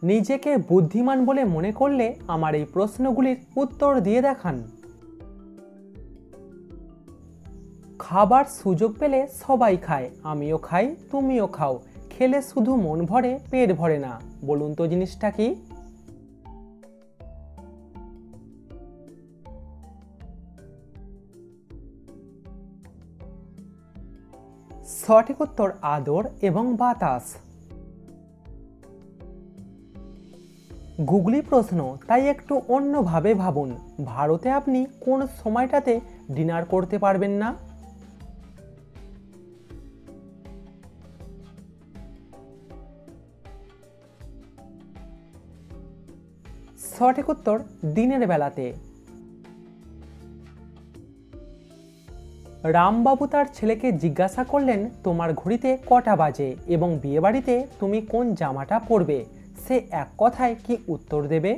নিজেকে বুদ্ধিমান বলে মনে করলে আমার এই প্রশ্নগুলির উত্তর দিয়ে দেখান। খাবার সুযোগ পেলে সবাই খায়, আমিও খাই, তুমিও খাও, খেলে শুধু মন ভরে পেট ভরে না। বলুন তো জিনিসটা কি? সঠিক উত্তর আদর এবং বাতাস। গুগলি প্রশ্ন, তাই একটু অন্যভাবে ভাবুন। ভারতে আপনি কোন সময়টাতে ডিনার করতে পারবেন না? সঠিক উত্তর দিনের বেলাতে। রামবাবু তার ছেলেকে জিজ্ঞাসা করলেন, তোমার ঘড়িতে কটা বাজে এবং বিয়েবাড়িতে তুমি কোন জামাটা পরবে? সে এক কথায় কি উত্তর দেবে?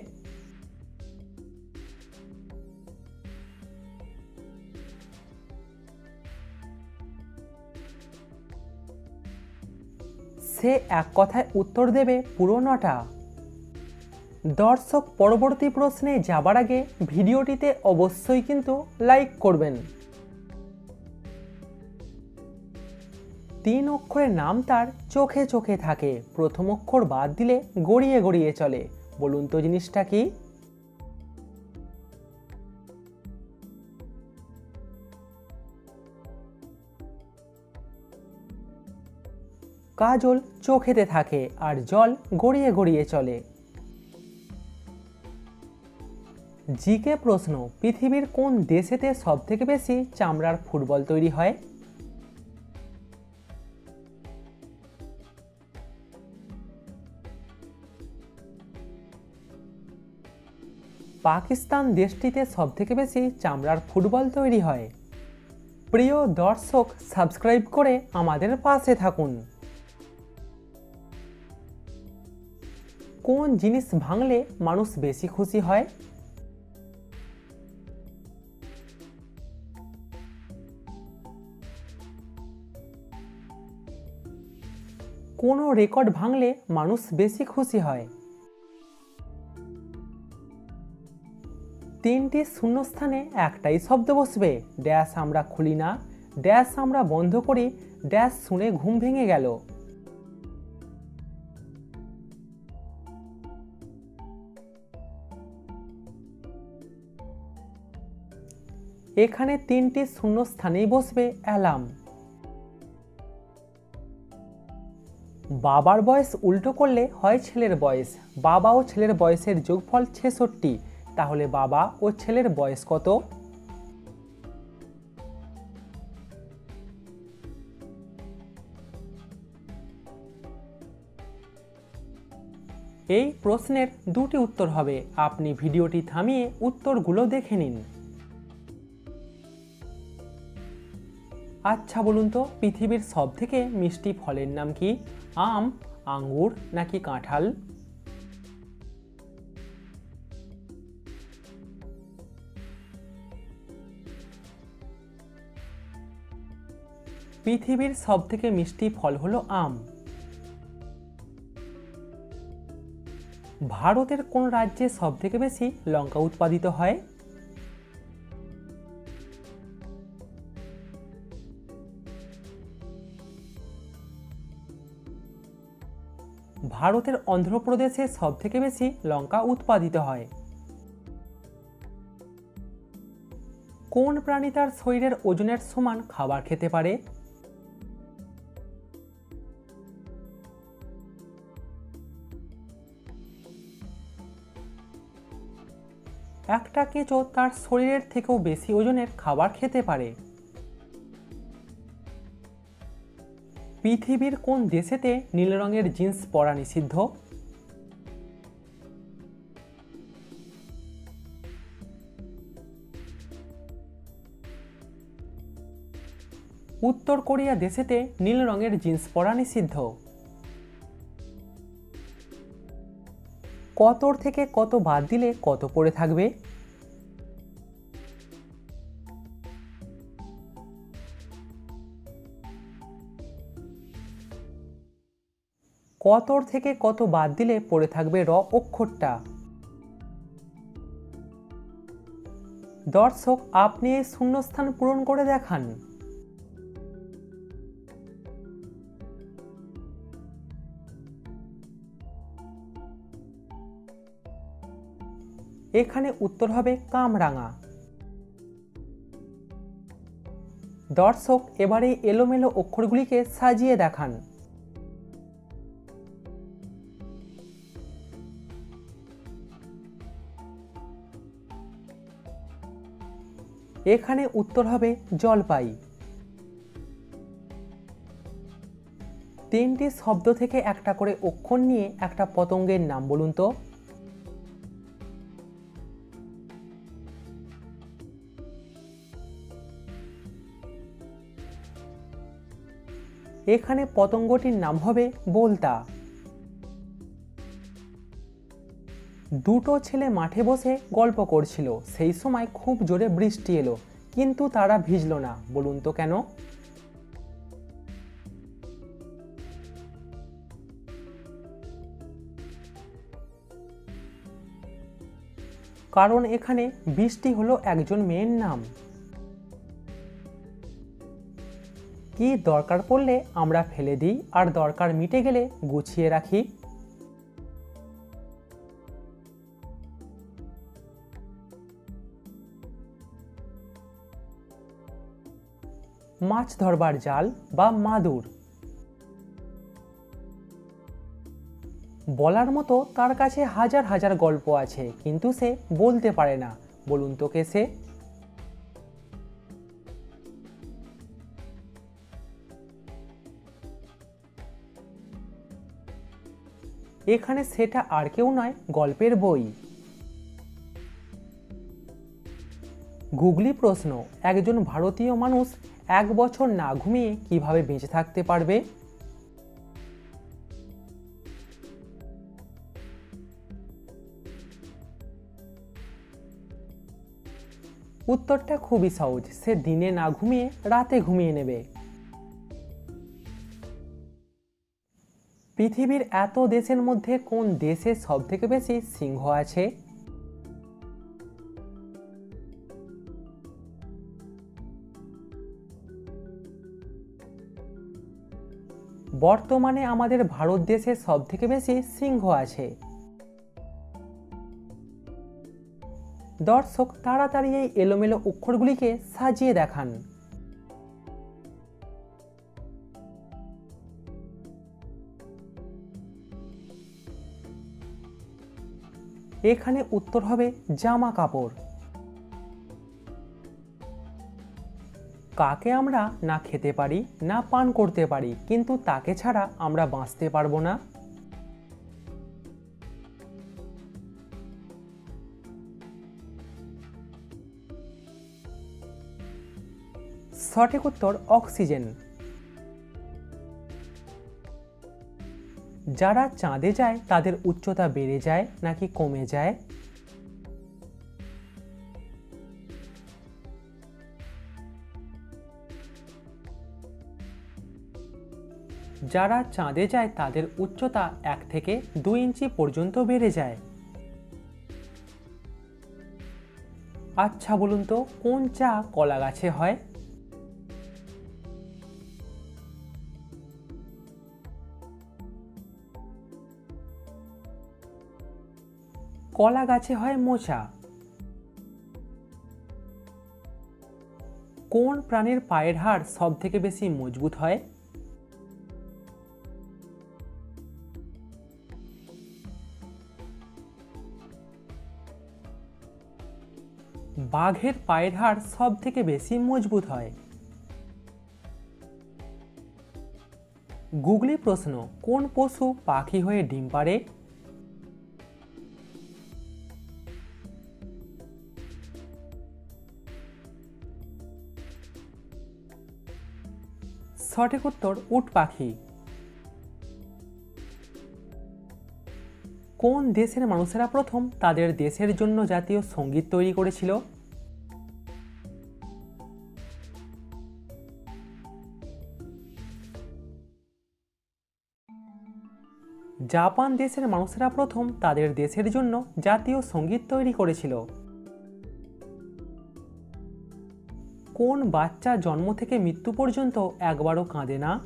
সে এক কথায় উত্তর দেবে পুরো 9টা। দর্শক, পরবর্তী প্রশ্নে যাবার আগে ভিডিওটিতে অবশ্যই কিন্তু লাইক করবেন। 3 অক্ষরের নাম তার চোখে চোখে থাকে, প্রথম অক্ষর বাদ দিলে গড়িয়ে গড়িয়ে চলে। বলুন তো জিনিসটা কি? কাজল চোখেতে থাকে আর জল গড়িয়ে গড়িয়ে চলে। জিকে প্রশ্ন, পৃথিবীর কোন দেশেতে সবথেকে বেশি চামড়ার ফুটবল তৈরি হয়? পাকিস্তান দেশটিতে সবথেকে বেশি চামড়ার ফুটবল তৈরি হয়। প্রিয় দর্শক, সাবস্ক্রাইব করে আমাদের পাশে থাকুন। কোন জিনিস ভাঙলে মানুষ বেশি খুশি হয়? কোন রেকর্ড ভাঙলে মানুষ বেশি খুশি হয়? 3টি শূন্যস্থানে একটাই শব্দ বসবে। ড্যাশ আমরা খুলি না, ড্যাশ আমরা বন্ধ করি, ড্যাশ শুনে ঘুম ভেঙে গেল। এখানে 3টি শূন্যস্থানেই বসবে অ্যালার্ম। বাবার বয়স উল্টো করলে হয় ছেলের বয়স। বাবা ও ছেলের বয়সের যোগফল 66, তাহলে বাবা ও ছেলের বয়স কত? এই প্রশ্নের 2টি উত্তর হবে, আপনি ভিডিওটি থামিয়ে উত্তরগুলো দেখে নিন। আচ্ছা বলুন তো, পৃথিবীর সবথেকে মিষ্টি ফলের নাম কি? আম, আঙ্গুর নাকি কাঁঠাল? পৃথিবীর সবথেকে মিষ্টি ফল হলো আম। ভারতের কোন রাজ্যে সবথেকে বেশি লঙ্কা উৎপাদিত হয়? ভারতের অন্ধ্রপ্রদেশে সবথেকে বেশি লঙ্কা উৎপাদিত হয়। কোন প্রাণী তার শরীরের ওজনের সমান খাবার খেতে পারে? একটা কেঁচো তার শরীরের থেকেও বেশি ওজনের খাবার খেতে পারে। পৃথিবীর কোন দেশেতে নীল রঙের জিন্স পরা নিষিদ্ধ? উত্তর কোরিয়া দেশেতে নীল রঙের জিন্স পরা নিষিদ্ধ। কতর থেকে কত বাদ দিলে কত পড়ে থাকবে? কতর থেকে কত বাদ দিলে পড়ে থাকবে র অক্ষরটা? দর্শক, আপনি এই শূন্যস্থান পূরণ করে দেখান। এখানে উত্তর হবে কামরাঙা। দর্শক, এবারে এলোমেলো অক্ষরগুলিকে সাজিয়ে দেখান। এখানে উত্তর হবে জলপাই। তিনটি শব্দ থেকে একটা করে অক্ষর নিয়ে একটা পতঙ্গের নাম বলুন তো। এখানে পতঙ্গটির নাম হবে বোলতা। দুটো ছেলে মাঠে বসে গল্প করছিল, সেই সময় খুব জোরে বৃষ্টি এলো, কিন্তু তারা ভিজল না, বলুন তো কেন? কারণ এখানে বৃষ্টি হলো একজন মেয়ের নাম। কি দরকার পড়লে আমরা ফেলে দিই, আর দরকার মিটে গেলে গুছিয়ে রাখি? মাছ ধরবার জাল বা মাদুর। বলার মতো তার কাছে হাজার হাজার গল্প আছে, কিন্তু সে বলতে পারে না, বলুন তো কে সে? এখানে সেটা আর কেউ নয়, গল্পের বই। গুগলি প্রশ্ন, একজন ভারতীয় মানুষ 1 বছর না ঘুমিয়ে কিভাবে বেঁচে থাকতে পারবে? উত্তরটা খুবই সহজ, সে দিনে না ঘুমিয়ে রাতে ঘুমিয়ে নেবে। পৃথিবীর এত দেশের মধ্যে কোন দেশে সব থেকে বেশি সিংহ আছে? বর্তমানে আমাদের ভারত দেশে সব থেকে বেশি সিংহ আছে। দর্শক, তাড়াতাড়ি এই এলোমেলো অক্ষরগুলিকে সাজিয়ে দেখান। এখানে উত্তর হবে জামা কাপড়। কাকে আমরা না খেতে পারি, না পান করতে পারি, কিন্তু তাকে ছাড়া আমরা বাঁচতে পারবো না? সঠিক উত্তর অক্সিজেন। যারা চাঁদে যায় তাদের উচ্চতা বেড়ে যায় নাকি কমে যায়? যারা চাঁদে যায় তাদের উচ্চতা 1 থেকে 2 ইঞ্চি পর্যন্ত বেড়ে যায়। আচ্ছা বলুন তো, কোন চা কলা গাছে হয়? কলা গাছে হয় মোচা। কোন প্রাণীর পায়ের হাড় সব থেকে বেশি মজবুত হয়? বাঘের পায়ের হাড় সব থেকে বেশি মজবুত হয়। গুগলি প্রশ্ন, কোন পশু পাখি হয়ে ডিম পাড়ে? সঠিক উত্তর উট পাখি। কোন দেশের মানুষেরা প্রথম তাদের দেশের জন্য জাতীয় সঙ্গীত তৈরি করেছিল? জাপান দেশের মানুষেরা প্রথম তাদের দেশের জন্য জাতীয় সঙ্গীত তৈরি করেছিল? কোন বাচ্চা জন্ম থেকে মৃত্যু পর্যন্ত একবারও কাঁদে না?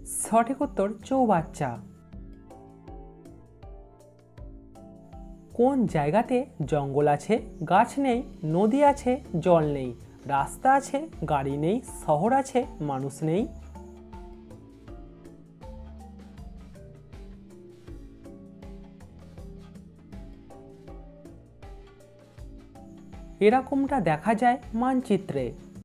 সঠিক উত্তর চৌবাচ্চা। কোন জায়গাতে জঙ্গল আছে, গাছ নেই, নদী আছে, জল নেই, রাস্তা আছে, গাড়ি নেই, শহর আছে, মানুষ নেই? এরকমটা দেখা যায় মানচিত্রে।